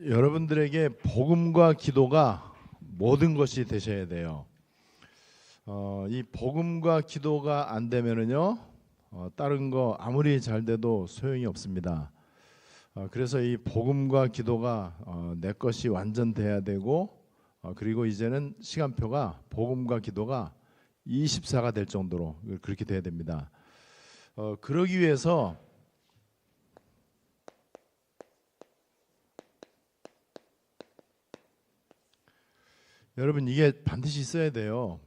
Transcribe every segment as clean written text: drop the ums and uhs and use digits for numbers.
여러분들에게 복음과 기도가 모든 것이 되셔야 돼요. 이 복음과 기도가 안 되면은요, 다른 거 아무리 잘 돼도 소용이 없습니다. 그래서 이 복음과 기도가 내 것이 완전 돼야 되고, 그리고 이제는 시간표가 복음과 기도가 24가 될 정도로 그렇게 돼야 됩니다. 그러기 위해서 여러분 이게 반드시 있어야 돼요.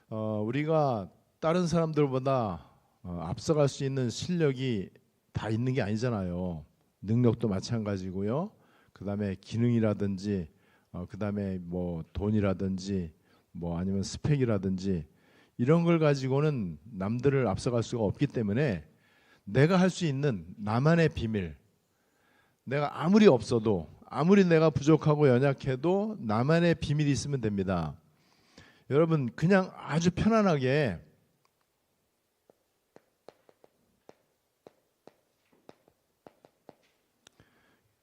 우리가 다른 사람들보다 앞서갈 수 있는 실력이 다 있는 게 아니잖아요. 능력도 마찬가지고요. 그 다음에 기능이라든지, 그 다음에 뭐 돈이라든지, 뭐 아니면 스펙이라든지 이런 걸 가지고는 남들을 앞서갈 수가 없기 때문에 내가 할 수 있는 나만의 비밀, 내가 아무리 없어도 아무리 내가 부족하고 연약해도 나만의 비밀이 있으면 됩니다. 여러분 그냥 아주 편안하게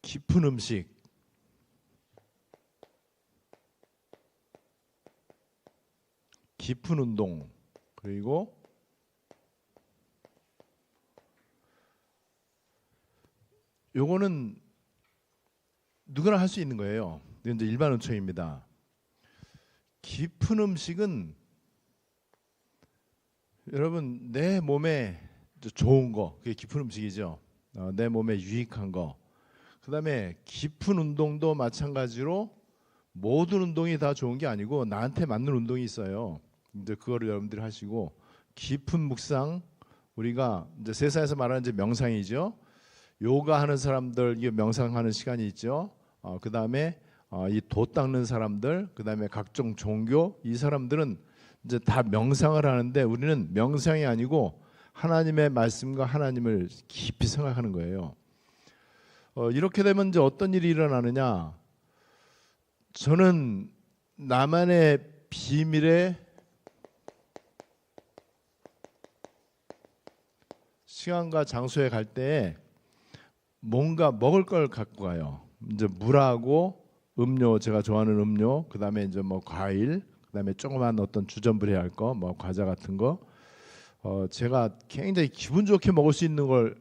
깊은 음식, 깊은 운동, 그리고 요거는 누구나 할 수 있는 거예요. 이제 일반 은총입니다. 깊은 음식은 여러분 내 몸에 좋은 거, 그게 깊은 음식이죠. 내 몸에 유익한 거. 그 다음에 깊은 운동도 마찬가지로 모든 운동이 다 좋은 게 아니고 나한테 맞는 운동이 있어요. 이제 그거를 여러분들이 하시고, 깊은 묵상, 우리가 이제 세상에서 말하는 이제 명상이죠. 요가 하는 사람들 이게 명상하는 시간이 있죠. 그 다음에 이 도 닦는 사람들, 그 다음에 각종 종교, 이 사람들은 이제 다 명상을 하는데 우리는 명상이 아니고 하나님의 말씀과 하나님을 깊이 생각하는 거예요. 이렇게 되면 이제 어떤 일이 일어나느냐? 저는 나만의 비밀의 시간과 장소에 갈 때 뭔가 먹을 걸 갖고 가요. 이제 물하고 음료, 제가 좋아하는 음료, 그 다음에 이제 뭐 과일, 그 다음에 조그만 어떤 주전부리 할 거, 뭐 과자 같은 거, 제가 굉장히 기분 좋게 먹을 수 있는 걸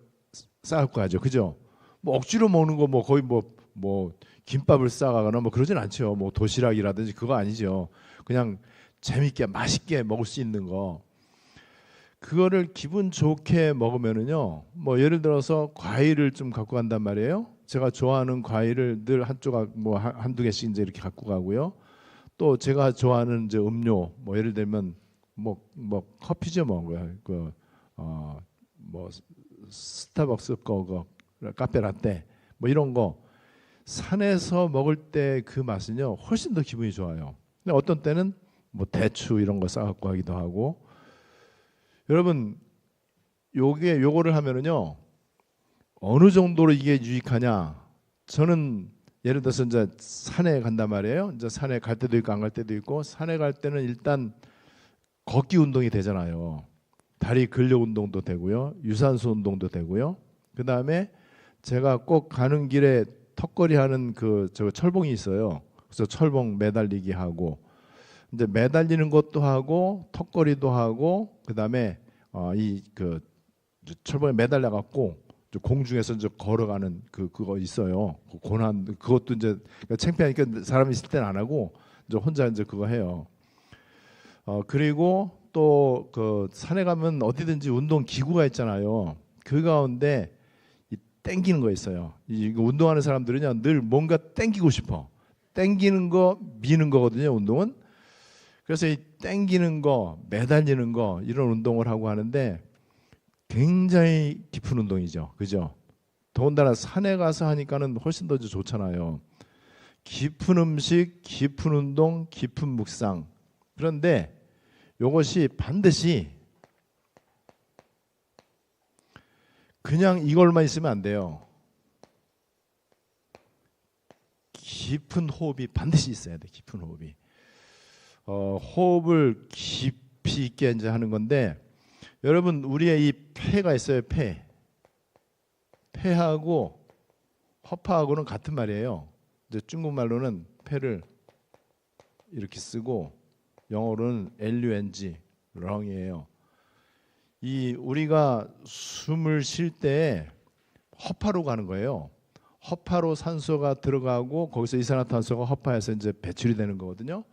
싸갖고 가죠. 그죠? 뭐 억지로 먹는 거 뭐 거의 뭐 김밥을 싸가거나 뭐 그러진 않죠. 뭐 도시락이라든지 그거 아니죠. 그냥 재밌게 맛있게 먹을 수 있는 거. 그거를 기분 좋게 먹으면은요, 뭐 예를 들어서 과일을 좀 갖고 간단 말이에요. 제가 좋아하는 과일을 늘 한 조각 뭐 한두 개씩 이제 이렇게 갖고 가고요. 또 제가 좋아하는 이제 음료, 뭐 예를 들면 뭐 커피죠, 뭐 스타벅스 거 카페 라떼 뭐 이런 거 산에서 먹을 때 그 맛은요 훨씬 더 기분이 좋아요. 근데 어떤 때는 뭐 대추 이런 거 싸갖고 하기도 하고. 여러분 요거를 하면은요 어느 정도로 이게 유익하냐? 저는 예를 들어서 이제 산에 간단 말이에요. 이제 산에 갈 때도 있고 안 갈 때도 있고, 산에 갈 때는 일단 걷기 운동이 되잖아요. 다리 근력 운동도 되고요, 유산소 운동도 되고요. 그 다음에 제가 꼭 가는 길에 턱걸이 하는 저 철봉이 있어요. 그래서 철봉 매달리기 하고, 이제 매달리는 것도 하고 턱걸이도 하고, 그 다음에 철봉에 매달려 갖고 공중에서 이제 걸어가는 그거 있어요. 그 고난, 그것도 이제 창피하니까 사람이 있을 때는 안 하고 이제 혼자 이제 그거 해요. 그리고 또 그 산에 가면 어디든지 운동 기구가 있잖아요. 그 가운데 이 땡기는 거 있어요. 이 운동하는 사람들은요 늘 뭔가 땡기고 싶어. 땡기는 거, 미는 거거든요, 운동은. 그래서 이 땡기는 거, 매달리는 거 이런 운동을 하고 하는데 굉장히 깊은 운동이죠. 그죠? 더군다나 산에 가서 하니까는 훨씬 더 좋잖아요. 깊은 음식, 깊은 운동, 깊은 묵상. 그런데 이것이 반드시 그냥 이걸만 있으면 안 돼요. 깊은 호흡이 반드시 있어야 돼. 깊은 호흡이. 호흡을 깊이 있게 이제 하는 건데, 여러분 우리의 이 폐가 있어요. 폐하고 허파하고는 같은 말이에요. 이제 중국말로는 폐를 이렇게 쓰고 영어로는 lung, lung이에요. 이 우리가 숨을 쉴 때 허파로 가는 거예요. 허파로 산소가 들어가고 거기서 이산화탄소가 허파에서 이제 배출이 되는 거거든요.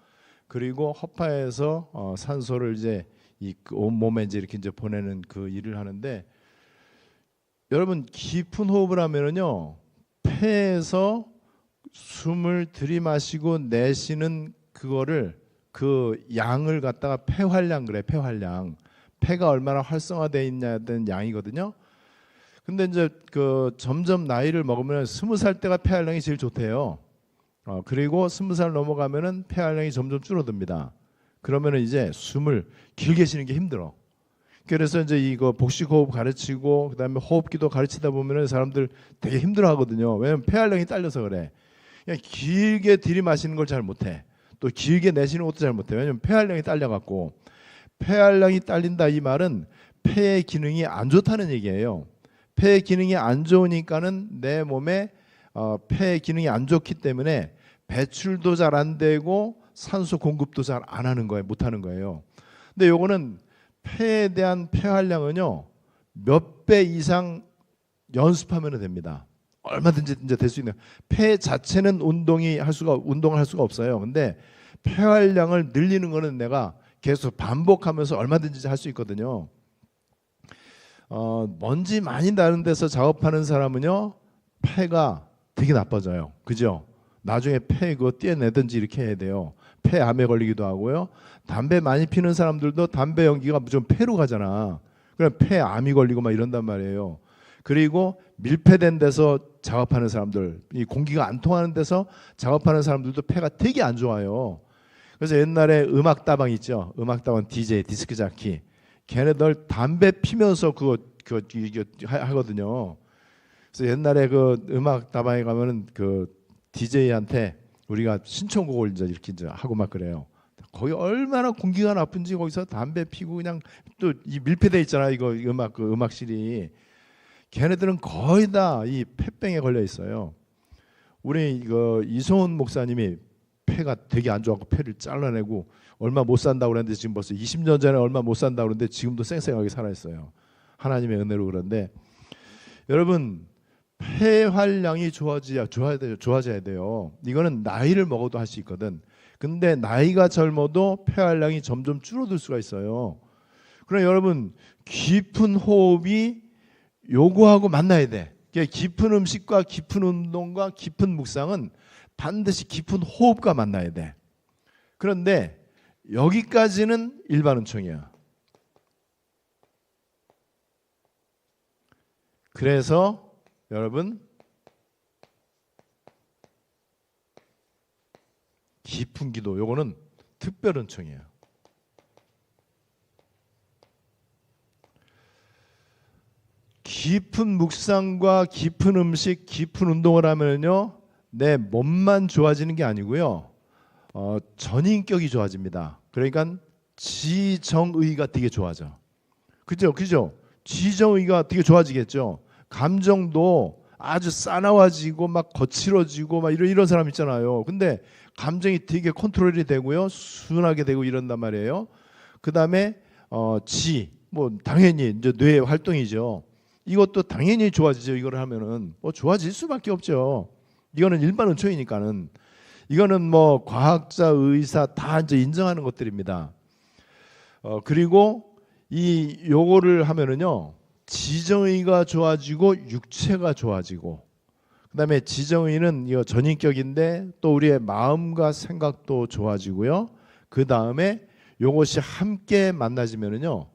그리고 허파에서 산소를 이제 이 온 몸에 이제 보내는 그 일을 하는데, 여러분 깊은 호흡을 하면은요 폐에서 숨을 들이마시고 내쉬는 그거를 그 양을 갖다가 폐활량 그래. 폐활량. 폐가 얼마나 활성화되어 있냐에 대한 양이거든요. 근데 이제 그 점점 나이를 먹으면 20살 때가 폐활량이 제일 좋대요. 그리고 20살 넘어가면은 폐활량이 점점 줄어듭니다. 그러면은 이제 숨을 길게 쉬는 게 힘들어. 그래서 이제 이거 복식호흡 가르치고 그다음에 호흡기도 가르치다 보면은 사람들 되게 힘들어하거든요. 왜냐면 폐활량이 딸려서 그래. 그냥 길게 들이마시는 걸 잘 못해. 또 길게 내쉬는 것도 잘 못해. 왜냐면 폐활량이 딸려갖고. 폐활량이 딸린다 이 말은 폐의 기능이 안 좋다는 얘기예요. 폐의 기능이 안 좋으니까는 내 몸에 폐의 기능이 안 좋기 때문에 배출도 잘 안 되고 산소 공급도 잘 안 하는 거예요. 못 하는 거예요. 근데 요거는 폐에 대한 폐활량은요 몇 배 이상 연습하면 됩니다. 얼마든지 이제 될 수 있는. 폐 자체는 운동을 할 수가 없어요. 근데 폐활량을 늘리는 거는 내가 계속 반복하면서 얼마든지 할 수 있거든요. 먼지 많이 나는 데서 작업하는 사람은요 폐가 되게 나빠져요. 그죠? 나중에 폐 그거 떼내든지 이렇게 해야 돼요. 폐암에 걸리기도 하고요. 담배 많이 피는 사람들도 담배 연기가 무조건 폐로 가잖아. 그럼 폐암이 걸리고 막 이런단 말이에요. 그리고 밀폐된 데서 작업하는 사람들, 이 공기가 안 통하는 데서 작업하는 사람들도 폐가 되게 안 좋아요. 그래서 옛날에 음악다방 있죠. 음악다방 DJ 디스크 자키. 걔네들 담배 피면서 그거 하거든요. 그래서 옛날에 그 음악다방에 가면은 그 DJ한테 우리가 신청곡을 이렇게 하고 막 그래요. 거기 얼마나 공기가 나쁜지 거기서 담배 피고 그냥 또 이 밀폐돼 있잖아. 이거 그 음악실이. 걔네들은 거의 다 이 폐병에 걸려 있어요. 우리 이거 이성훈 목사님이 폐가 되게 안 좋아서 폐를 잘라내고 얼마 못 산다고 그랬는데 지금 벌써 20년 전에 얼마 못 산다고 그랬는데 지금도 쌩쌩하게 살아있어요. 하나님의 은혜로. 그런데 여러분 폐활량이 좋아져야 돼요. 이거는 나이를 먹어도 할 수 있거든. 근데 나이가 젊어도 폐활량이 점점 줄어들 수가 있어요. 그럼 여러분 깊은 호흡이 요거하고 만나야 돼. 깊은 음식과 깊은 운동과 깊은 묵상은 반드시 깊은 호흡과 만나야 돼. 그런데 여기까지는 일반 은총이야. 그래서 여러분 깊은 기도 요거는 특별 은총이에요. 깊은 묵상과 깊은 음식, 깊은 운동을 하면요 내 몸만 좋아지는 게 아니고요 전인격이 좋아집니다. 그러니까 지정의가 되게 좋아져. 그죠? 지정의가 되게 좋아지겠죠. 감정도 아주 싸나워지고 막 거칠어지고 막 이런 사람 있잖아요. 근데 감정이 되게 컨트롤이 되고요 순하게 되고 이런단 말이에요. 그 다음에 뭐 당연히 이제 뇌 활동이죠. 이것도 당연히 좋아지죠. 이걸 하면은 좋아질 수밖에 없죠. 이거는 일반 은총이니까는. 이거는 뭐 과학자, 의사 다 이제 인정하는 것들입니다. 그리고 요거를 하면은요 지정의가 좋아지고 육체가 좋아지고, 그다음에 지정의는 이거 전인격인데 또 우리의 마음과 생각도 좋아지고요. 그 다음에 요것이 함께 만나지면은요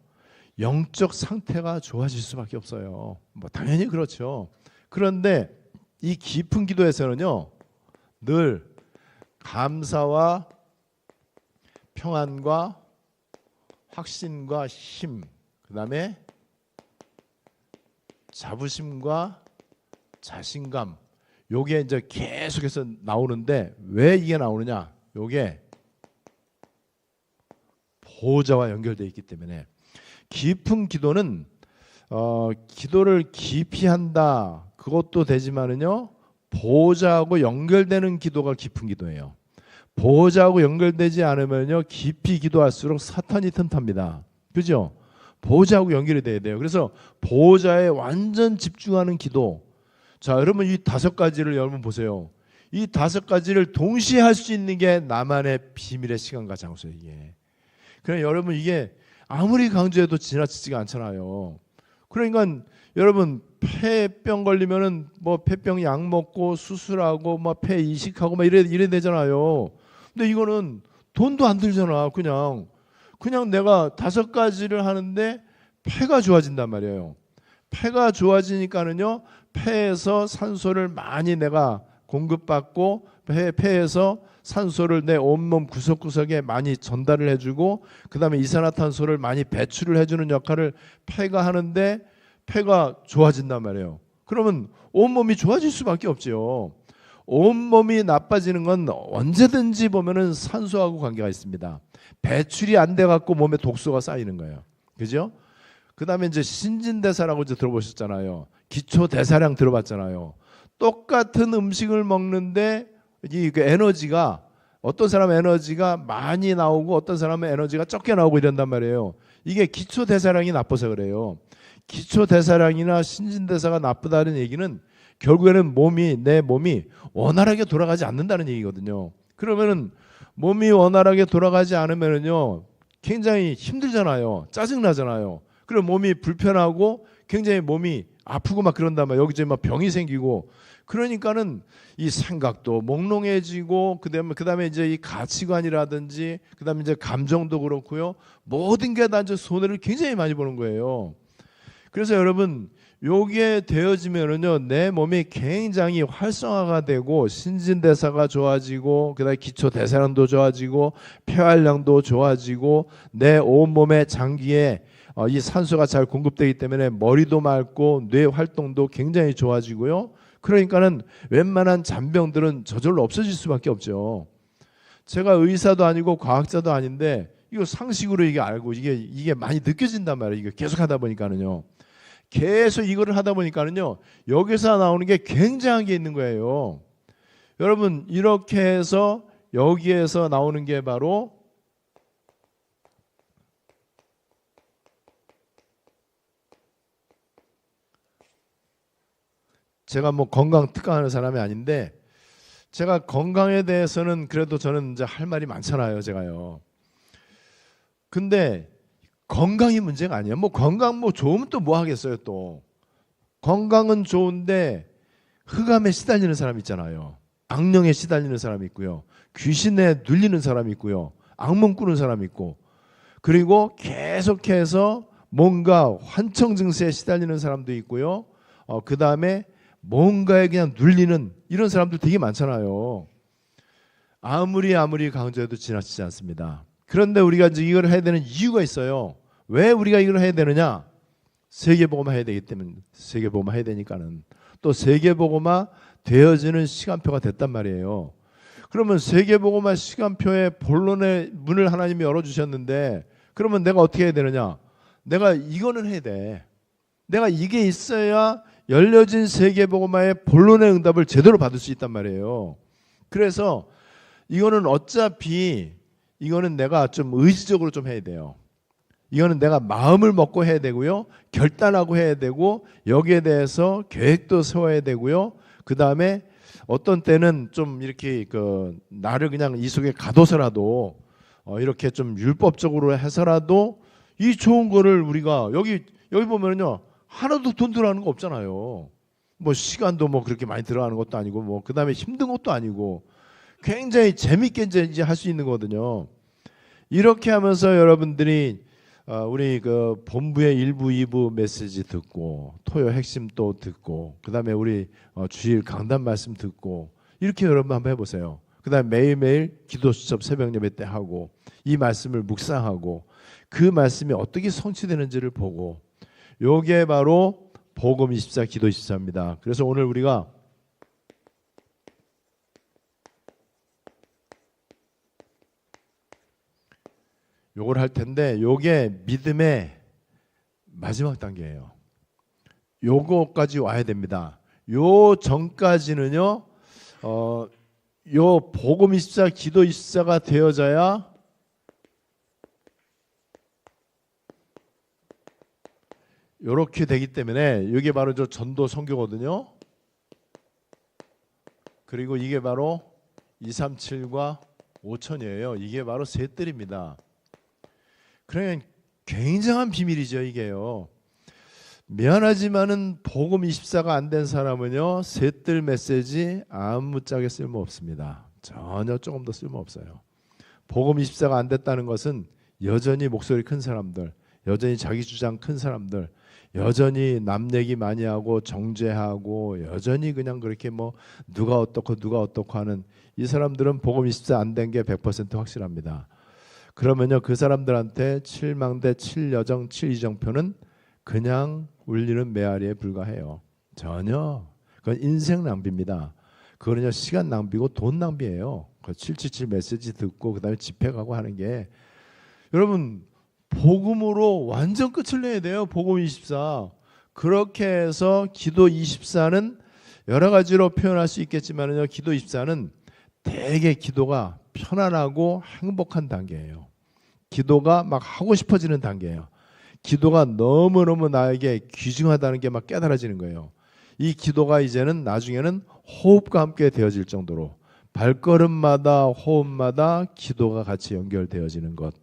영적 상태가 좋아질 수밖에 없어요. 뭐 당연히 그렇죠. 그런데 이 깊은 기도에서는요 늘 감사와 평안과 확신과 힘, 그 다음에 자부심과 자신감, 요게 이제 계속해서 나오는데 왜 이게 나오느냐? 요게 보호자와 연결되어 있기 때문에. 깊은 기도는 기도를 깊이 한다 그것도 되지만은요 보호자하고 연결되는 기도가 깊은 기도예요. 보호자하고 연결되지 않으면요, 깊이 기도할수록 사탄이 틈탑니다. 그죠? 보호자하고 연결이 돼야 돼요. 그래서 보호자에 완전 집중하는 기도. 자, 여러분 이 5가지를 여러분 보세요. 이 5가지를 동시에 할 수 있는 게 나만의 비밀의 시간과 장소예요. 이게. 그래 여러분 이게 아무리 강조해도 지나치지가 않잖아요. 그러니까 여러분 폐병 걸리면은 뭐 폐병 약 먹고 수술하고 뭐 폐 이식하고 막 이래 되잖아요. 근데 이거는 돈도 안 들잖아. 그냥 내가 5가지를 하는데 폐가 좋아진단 말이에요. 폐가 좋아지니까는요, 폐에서 산소를 많이 내가 공급받고 폐에서 산소를 내 온몸 구석구석에 많이 전달을 해주고 그다음에 이산화탄소를 많이 배출을 해주는 역할을 폐가 하는데 폐가 좋아진단 말이에요. 그러면 온몸이 좋아질 수밖에 없죠. 온몸이 나빠지는 건 언제든지 보면은 산소하고 관계가 있습니다. 배출이 안 돼 갖고 몸에 독소가 쌓이는 거예요. 그죠? 그다음에 이제 신진대사라고 이제 들어보셨잖아요. 기초대사량 들어봤잖아요. 똑같은 음식을 먹는데 이 에너지가 어떤 사람은 에너지가 많이 나오고 어떤 사람은 에너지가 적게 나오고 이런단 말이에요. 이게 기초대사량이 나빠서 그래요. 기초대사량이나 신진대사가 나쁘다는 얘기는 결국에는 내 몸이 원활하게 돌아가지 않는다는 얘기거든요. 그러면은 몸이 원활하게 돌아가지 않으면은요, 굉장히 힘들잖아요. 짜증나잖아요. 그리고 몸이 불편하고 굉장히 몸이 아프고 막 그런단 말이에요. 여기저기 막 병이 생기고. 그러니까는 이 생각도 몽롱해지고 그다음에 이제 이 가치관이라든지 그다음에 이제 감정도 그렇고요. 모든 게 다 이제 손해를 굉장히 많이 보는 거예요. 그래서 여러분 요게 되어지면은요, 내 몸이 굉장히 활성화가 되고 신진대사가 좋아지고 그다음에 기초대사량도 좋아지고 폐활량도 좋아지고 내 온몸의 장기에 이 산소가 잘 공급되기 때문에 머리도 맑고 뇌 활동도 굉장히 좋아지고요. 그러니까는 웬만한 잔병들은 저절로 없어질 수밖에 없죠. 제가 의사도 아니고 과학자도 아닌데 이거 상식으로 이게 알고 이게 많이 느껴진단 말이에요. 이거 계속 하다 보니까는요. 계속 이거를 하다 보니까는요, 여기서 나오는 게 굉장한 게 있는 거예요. 여러분 이렇게 해서 여기에서 나오는 게 바로 제가 뭐 건강 특강하는 사람이 아닌데 제가 건강에 대해서는 그래도 저는 이제 할 말이 많잖아요, 제가요. 근데 건강이 문제가 아니에요. 뭐 건강 뭐 좋으면 또 뭐 하겠어요, 또. 건강은 좋은데 흑암에 시달리는 사람 있잖아요. 악령에 시달리는 사람이 있고요. 귀신에 눌리는 사람이 있고요. 악몽 꾸는 사람이 있고. 그리고 계속해서 뭔가 환청 증세에 시달리는 사람도 있고요. 그다음에 뭔가에 그냥 눌리는 이런 사람들 되게 많잖아요. 아무리 강조해도 지나치지 않습니다. 그런데 우리가 이제 이걸 해야 되는 이유가 있어요. 왜 우리가 이걸 해야 되느냐? 세계복음화 해야 되기 때문에, 세계복음화 해야 되니까는. 또 세계복음화 되어지는 시간표가 됐단 말이에요. 그러면 세계복음화 시간표의 본론의 문을 하나님이 열어주셨는데 그러면 내가 어떻게 해야 되느냐? 내가 이거는 해야 돼. 내가 이게 있어야 열려진 세계복음화의 본론의 응답을 제대로 받을 수 있단 말이에요. 그래서 이거는 어차피 이거는 내가 좀 의지적으로 좀 해야 돼요. 이거는 내가 마음을 먹고 해야 되고요. 결단하고 해야 되고 여기에 대해서 계획도 세워야 되고요. 그 다음에 어떤 때는 좀 이렇게 나를 그냥 이 속에 가둬서라도 이렇게 좀 율법적으로 해서라도 이 좋은 거를 우리가 여기 보면은요, 하나도 돈 들어가는 거 없잖아요. 뭐 시간도 뭐 그렇게 많이 들어가는 것도 아니고 뭐 그 다음에 힘든 것도 아니고 굉장히 재밌게 이제 할 수 있는 거거든요. 이렇게 하면서 여러분들이 우리 그 본부의 1부, 2부 메시지 듣고 토요 핵심 또 듣고 그 다음에 우리 주일 강단 말씀 듣고 이렇게 여러분 한번 해보세요. 그 다음에 매일매일 기도 수첩 새벽 예배 때 하고 이 말씀을 묵상하고 그 말씀이 어떻게 성취되는지를 보고 요게 바로 복음 24 기도 24입니다. 그래서 오늘 우리가 요걸 할 텐데 요게 믿음의 마지막 단계예요. 요거까지 와야 됩니다. 요 전까지는요, 요 복음 24, 기도 24가 되어져야 요렇게 되기 때문에 이게 바로 저 전도 선교거든요. 그리고 이게 바로 237과 5000이에요. 이게 바로 세 뜰입니다. 그러면 굉장한 비밀이죠, 이게요. 미안하지만은 복음 24가 안 된 사람은요, 세 뜰 메시지 아무짝에 쓸모 없습니다. 전혀 조금 더 쓸모 없어요. 복음 24가 안 됐다는 것은 여전히 목소리 큰 사람들, 여전히 자기 주장 큰 사람들, 여전히 남 얘기 많이 하고 정죄하고 여전히 그냥 그렇게 뭐 누가 어떻고 하는 이 사람들은 복음 24 안 된 게 100% 확실합니다. 그러면요, 그 사람들한테 7망대 7여정 7이정표는 그냥 울리는 메아리에 불과해요. 전혀. 그건 인생 낭비입니다. 그거는요, 시간 낭비고 돈 낭비예요. 그 777 메시지 듣고 그다음에 집회 가고 하는 게, 여러분 복음으로 완전 끝을 내야 돼요. 복음 24. 그렇게 해서 기도 24는 여러 가지로 표현할 수 있겠지만요, 기도 24는 되게 기도가 편안하고 행복한 단계예요. 기도가 막 하고 싶어지는 단계예요. 기도가 너무너무 나에게 귀중하다는 게 막 깨달아지는 거예요. 이 기도가 이제는 나중에는 호흡과 함께 되어질 정도로 발걸음마다 호흡마다 기도가 같이 연결되어지는 것.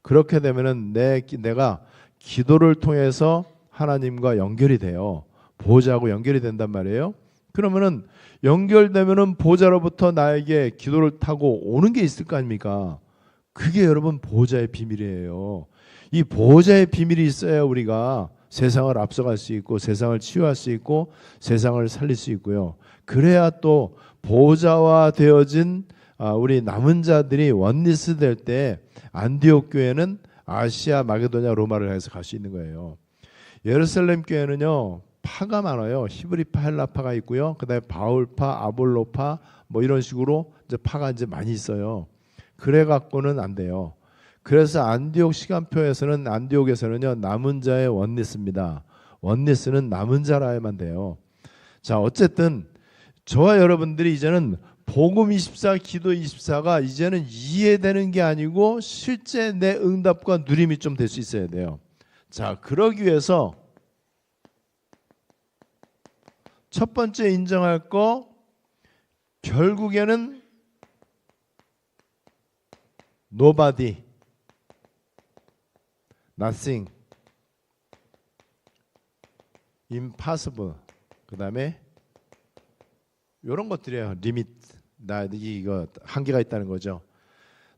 그렇게 되면은 내가 기도를 통해서 하나님과 연결이 돼요. 보호자하고 연결이 된단 말이에요. 그러면은 연결되면은 보호자로부터 나에게 기도를 타고 오는 게 있을 거 아닙니까? 그게 여러분 보호자의 비밀이에요. 이 보호자의 비밀이 있어야 우리가 세상을 앞서갈 수 있고 세상을 치유할 수 있고 세상을 살릴 수 있고요. 그래야 또 보호자와 되어진 우리 남은 자들이 원리스 될 때 안디옥 교회는 아시아, 마게도냐, 로마를 향해서 갈 수 있는 거예요. 예루살렘 교회는요, 파가 많아요. 히브리파, 헬라파가 있고요. 그다음에 바울파, 아볼로파 뭐 이런 식으로 이제 파가 이제 많이 있어요. 그래 갖고는 안 돼요. 그래서 안디옥 시간표에서는, 안디옥에서는요, 남은 자의 원리스입니다. 원리스는 남은 자라야만 돼요. 자, 어쨌든 저와 여러분들이 이제는 복음 24, 기도 24가 이제는 이해되는 게 아니고 실제 내 응답과 누림이 좀 될 수 있어야 돼요. 자, 그러기 위해서 첫 번째 인정할 거, 결국에는 nobody, nothing, impossible, 그 다음에 이런 것들이에요. 리밋, 이거 한계가 있다는 거죠.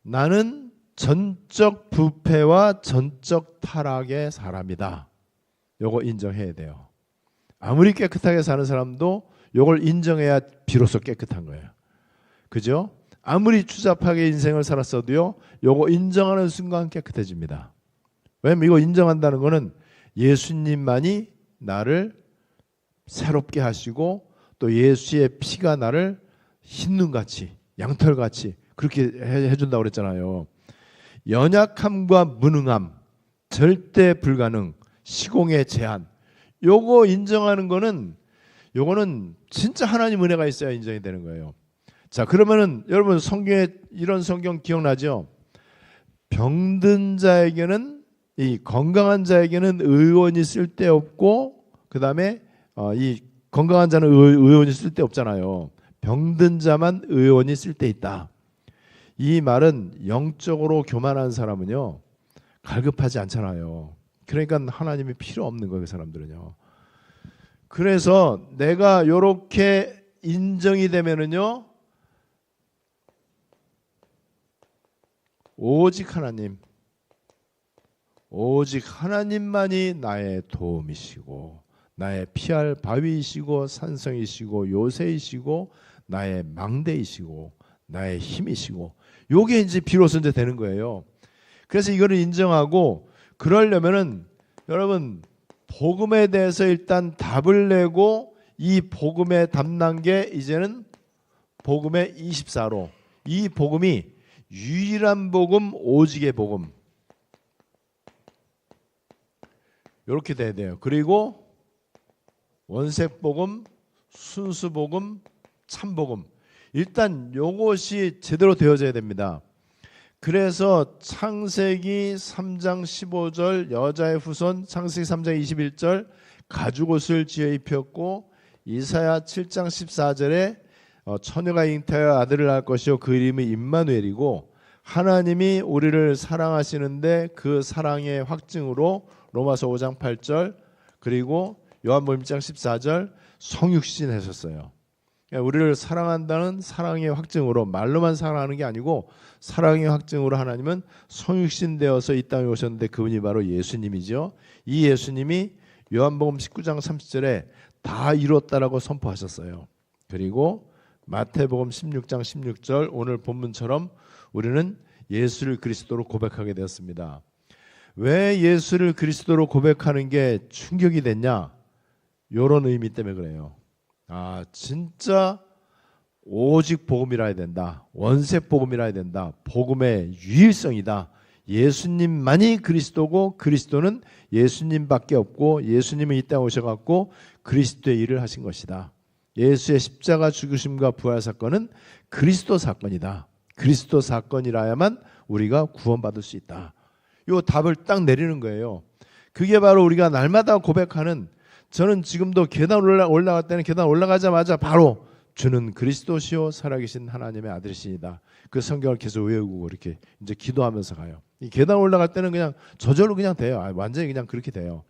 나는 전적 부패와 전적 타락의 사람이다. 요거 인정해야 돼요. 아무리 깨끗하게 사는 사람도 요걸 인정해야 비로소 깨끗한 거예요. 그죠? 아무리 추잡하게 인생을 살았어도요, 요거 인정하는 순간 깨끗해집니다. 왜냐면 이거 인정한다는 거는 예수님만이 나를 새롭게 하시고 또 예수의 피가 나를 흰눈같이, 양털같이 그렇게 해준다고 그랬잖아요. 연약함과 무능함, 절대 불가능, 시공의 제한, 요거 인정하는 거는, 요거는 진짜 하나님 은혜가 있어야 인정이 되는 거예요. 자, 그러면은 여러분 성경에 이런 성경 기억나죠? 병든 자에게는, 이 건강한 자에게는 의원이 쓸데없고, 그 다음에 이 건강한 자는 의원이 쓸데없잖아요. 병든 자만 의원이 쓸데있다. 이 말은 영적으로 교만한 사람은요, 갈급하지 않잖아요. 그러니까 하나님이 필요 없는 거예요, 그 사람들은요. 그래서 내가 요렇게 인정이 되면은요, 오직 하나님, 오직 하나님만이 나의 도움이시고 나의 피할 바위이시고 산성이시고 요새이시고 나의 망대이시고 나의 힘이시고, 요게 이제 비로소 이제 되는 거예요. 그래서 이거를 인정하고, 그러려면은 여러분 복음에 대해서 일단 답을 내고, 이 복음의 답난 게 이제는 복음의 24로, 이 복음이 유일한 복음, 오직의 복음, 이렇게 돼야 돼요. 그리고 원색 복음, 순수복음, 참복음. 일단 요것이 제대로 되어져야 됩니다. 그래서 창세기 3장 15절 여자의 후손, 창세기 3장 21절 가죽옷을 지어 입혔고, 이사야 7장 14절에 처녀가 잉태하여 아들을 낳을 것이요 그 이름이 임마누엘이고, 하나님이 우리를 사랑하시는데 그 사랑의 확증으로 로마서 5장 8절 그리고 요한복음 1장 14절 성육신 하셨어요. 우리를 사랑한다는 사랑의 확증으로, 말로만 사랑하는 게 아니고 사랑의 확증으로 하나님은 성육신 되어서 이 땅에 오셨는데 그분이 바로 예수님이죠. 이 예수님이 요한복음 19장 30절에 다 이뤘다라고 선포하셨어요. 그리고 마태복음 16장 16절 오늘 본문처럼 우리는 예수를 그리스도로 고백하게 되었습니다. 왜 예수를 그리스도로 고백하는 게 충격이 됐냐? 이런 의미 때문에 그래요. 진짜 오직 복음이라 해야 된다. 원색 복음이라 해야 된다. 복음의 유일성이다. 예수님만이 그리스도고 그리스도는 예수님밖에 없고 예수님은 이 땅에 오셔갖고 그리스도의 일을 하신 것이다. 예수의 십자가 죽으심과 부활 사건은 그리스도 사건이다. 그리스도 사건이라야만 우리가 구원받을 수 있다. 이 답을 딱 내리는 거예요. 그게 바로 우리가 날마다 고백하는, 저는 지금도 계단 올라갈 때는 계단 올라가자마자 바로 주는 그리스도시요 살아계신 하나님의 아들이시니다. 그 성경을 계속 외우고 이렇게 이제 기도하면서 가요. 이 계단 올라갈 때는 그냥 저절로 그냥 돼요. 완전히 그냥 그렇게 돼요.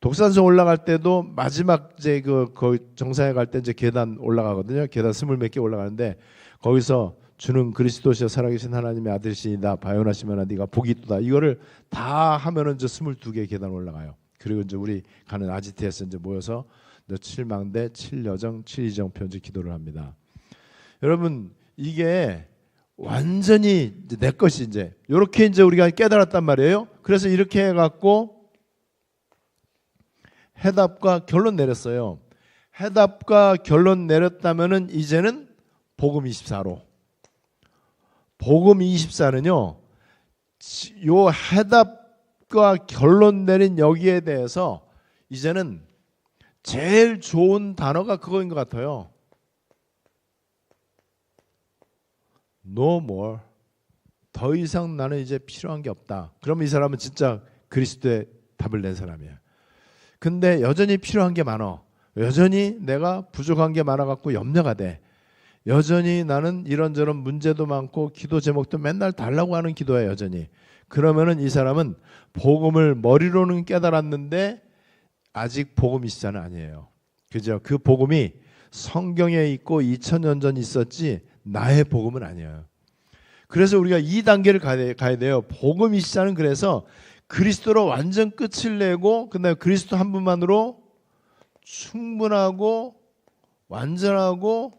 독산성 올라갈 때도 마지막 이제 그 정상에 갈 때 이제 계단 올라가거든요. 계단 20몇 개 올라가는데 거기서 주는 그리스도시여 살아계신 하나님의 아들이시니다. 바요나시면아 네가 복이 있도다. 이거를 다 하면은 이제 22개 계단 올라가요. 그리고 이제 우리 가는 아지트에서 이제 모여서 7망대, 7여정, 7이정표 이제 기도를 합니다. 여러분 이게 완전히 내 것이 이제 이렇게 이제 우리가 깨달았단 말이에요. 그래서 이렇게 해갖고 해답과 결론 내렸어요. 해답과 결론 내렸다면은 이제는 복음 24로. 복음 24는요. 요 해답과 결론 내린 여기에 대해서 이제는 제일 좋은 단어가 그거인 것 같아요. No more. 더 이상 나는 이제 필요한 게 없다. 그러면 이 사람은 진짜 그리스도의 답을 낸 사람이야. 근데 여전히 필요한 게 많아. 여전히 내가 부족한 게 많아갖고 염려가 돼. 여전히 나는 이런저런 문제도 많고 기도 제목도 맨날 달라고 하는 기도야 여전히. 그러면은 이 사람은 복음을 머리로는 깨달았는데 아직 복음 24는 아니에요. 그죠? 그 복음이 성경에 있고 2000년 전 있었지 나의 복음은 아니에요. 그래서 우리가 이 단계를 가야 돼요. 복음 24는 그래서 그리스도로 완전 끝을 내고 그다음에 그리스도 한 분만으로 충분하고 완전하고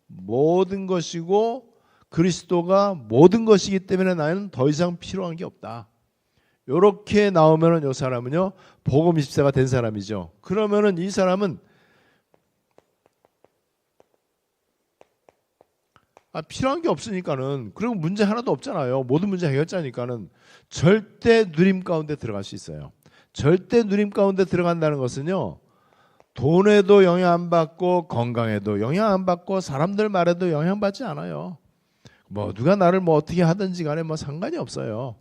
모든 것이고 그리스도가 모든 것이기 때문에 나는 더 이상 필요한 게 없다. 이렇게 나오면은 이 사람은요 복음 24가 된 사람이죠. 그러면은 이 사람은 필요한 게 없으니까는, 그리고 문제 하나도 없잖아요. 모든 문제 해결자니까는 절대 누림 가운데 들어갈 수 있어요. 절대 누림 가운데 들어간다는 것은요 돈에도 영향 안 받고 건강에도 영향 안 받고 사람들 말에도 영향 받지 않아요. 뭐 누가 나를 뭐 어떻게 하든지 간에 뭐 상관이 없어요.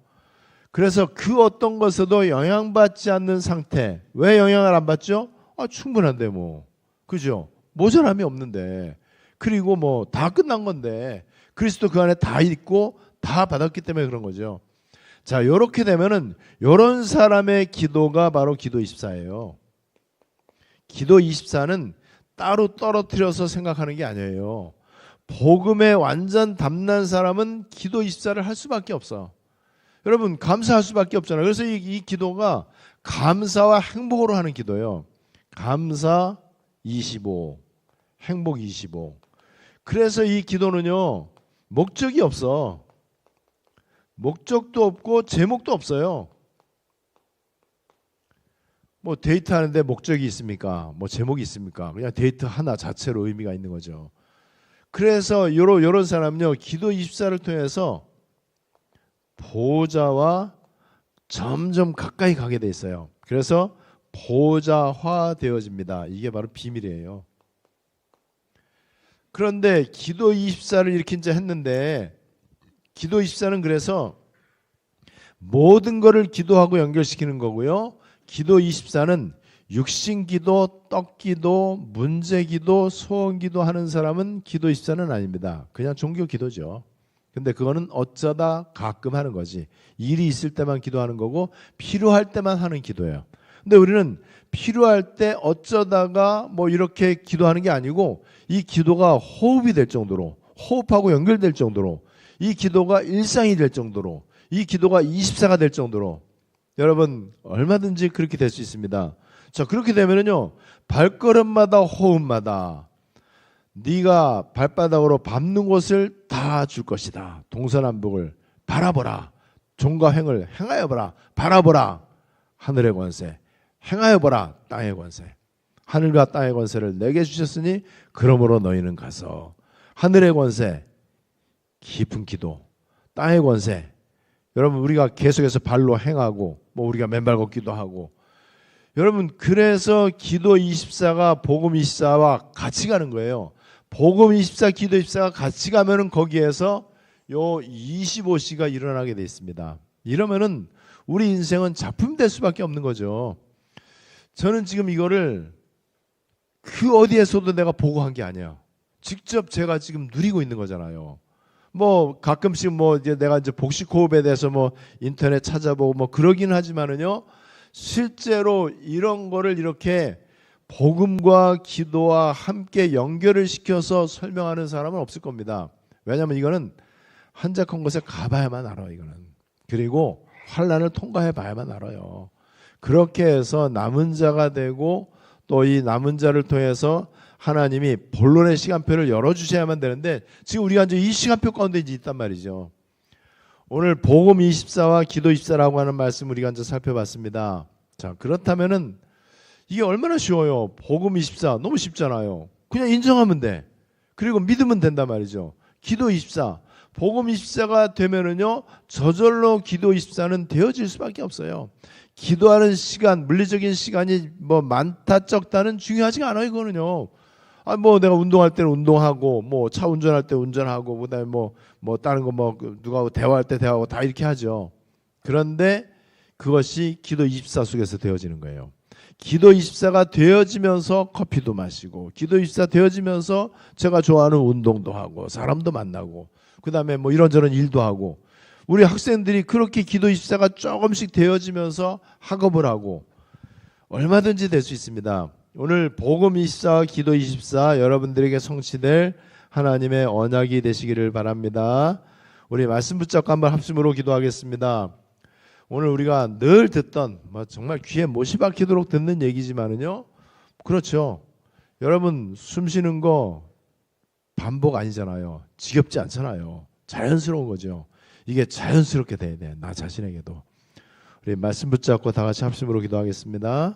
그래서 그 어떤 것에도 영향받지 않는 상태. 왜 영향을 안 받죠? 충분한데 뭐. 그죠? 모자람이 없는데. 그리고 뭐 다 끝난 건데 그리스도 그 안에 다 있고 다 받았기 때문에 그런 거죠. 자, 이렇게 되면은 이런 사람의 기도가 바로 기도 24예요. 기도 24는 따로 떨어뜨려서 생각하는 게 아니에요. 복음에 완전 담난 사람은 기도 24를 할 수밖에 없어. 여러분 감사할 수밖에 없잖아요. 그래서 이 기도가 감사와 행복으로 하는 기도예요. 감사 25, 행복 25. 그래서 이 기도는요 목적이 없어. 목적도 없고 제목도 없어요. 뭐 데이트하는데 목적이 있습니까? 뭐 제목이 있습니까? 그냥 데이트 하나 자체로 의미가 있는 거죠. 그래서 요런 사람은요 기도 24를 통해서 보호자와 점점 가까이 가게 돼 있어요. 그래서 보호자화 되어집니다. 이게 바로 비밀이에요. 그런데 기도 24를 이렇게 이제 했는데 기도 24는 그래서 모든 거를 기도하고 연결시키는 거고요. 기도 24는 육신기도, 떡기도, 문제기도, 소원기도 하는 사람은 기도 24는 아닙니다. 그냥 종교기도죠. 근데 그거는 어쩌다 가끔 하는 거지. 일이 있을 때만 기도하는 거고 필요할 때만 하는 기도예요. 근데 우리는 필요할 때 어쩌다가 뭐 이렇게 기도하는 게 아니고 이 기도가 호흡이 될 정도로, 호흡하고 연결될 정도로, 이 기도가 일상이 될 정도로, 이 기도가 24가 될 정도로 여러분 얼마든지 그렇게 될 수 있습니다. 자, 그렇게 되면은요, 발걸음마다 호흡마다 네가 발바닥으로 밟는 곳을 다 줄 것이다. 동서남북을 바라보라. 종과 횡을 행하여 보라. 바라보라. 하늘의 권세. 행하여 보라. 땅의 권세. 하늘과 땅의 권세를 내게 주셨으니 그러므로 너희는 가서 하늘의 권세, 깊은 기도, 땅의 권세. 여러분 우리가 계속해서 발로 행하고 뭐 우리가 맨발 걷기도 하고 여러분 그래서 기도 24가 복음 24와 같이 가는 거예요. 복음 24, 기도 24가 같이 가면은 거기에서 요 25시가 일어나게 돼 있습니다. 이러면은 우리 인생은 작품 될 수밖에 없는 거죠. 저는 지금 이거를 그 어디에서도 내가 보고 한 게 아니야. 직접 제가 지금 누리고 있는 거잖아요. 뭐 가끔씩 뭐 이제 내가 이제 복식 호흡에 대해서 뭐 인터넷 찾아보고 뭐 그러긴 하지만은요. 실제로 이런 거를 이렇게 복음과 기도와 함께 연결을 시켜서 설명하는 사람은 없을 겁니다. 왜냐하면 이거는 한적한 곳에 가봐야만 알아. 이거는. 그리고 환난을 통과해 봐야만 알아요. 그렇게 해서 남은 자가 되고 또 이 남은 자를 통해서 하나님이 본론의 시간표를 열어주셔야만 되는데 지금 우리가 이제 이 시간표 가운데 이제 있단 말이죠. 오늘 복음 24와 기도 24라고 하는 말씀 우리가 이제 살펴봤습니다. 자, 그렇다면은 이게 얼마나 쉬워요. 복음 24 너무 쉽잖아요. 그냥 인정하면 돼. 그리고 믿으면 된단 말이죠. 기도 24, 복음 24가 되면은요 저절로 기도 24는 되어질 수밖에 없어요. 기도하는 시간, 물리적인 시간이 뭐 많다 적다는 중요하지가 않아요. 이거는요. 아, 뭐 내가 운동할 때는 운동하고, 뭐 차 운전할 때 운전하고, 그다음에 뭐 다른 거 뭐 누가 대화할 때 대화하고 다 이렇게 하죠. 그런데 그것이 기도 24 속에서 되어지는 거예요. 기도 24가 되어지면서 커피도 마시고, 기도 24 되어지면서 제가 좋아하는 운동도 하고, 사람도 만나고, 그다음에 뭐 이런저런 일도 하고, 우리 학생들이 그렇게 기도 24가 조금씩 되어지면서 학업을 하고 얼마든지 될 수 있습니다. 오늘 복음 24, 기도 24 여러분들에게 성취될 하나님의 언약이 되시기를 바랍니다. 우리 말씀 붙잡고 한번 합심으로 기도하겠습니다. 오늘 우리가 늘 듣던 정말 귀에 못이 박히도록 듣는 얘기지만은요. 그렇죠. 여러분 숨 쉬는 거 반복 아니잖아요. 지겹지 않잖아요. 자연스러운 거죠. 이게 자연스럽게 돼야 돼. 나 자신에게도. 우리 말씀 붙잡고 다 같이 합심으로 기도하겠습니다.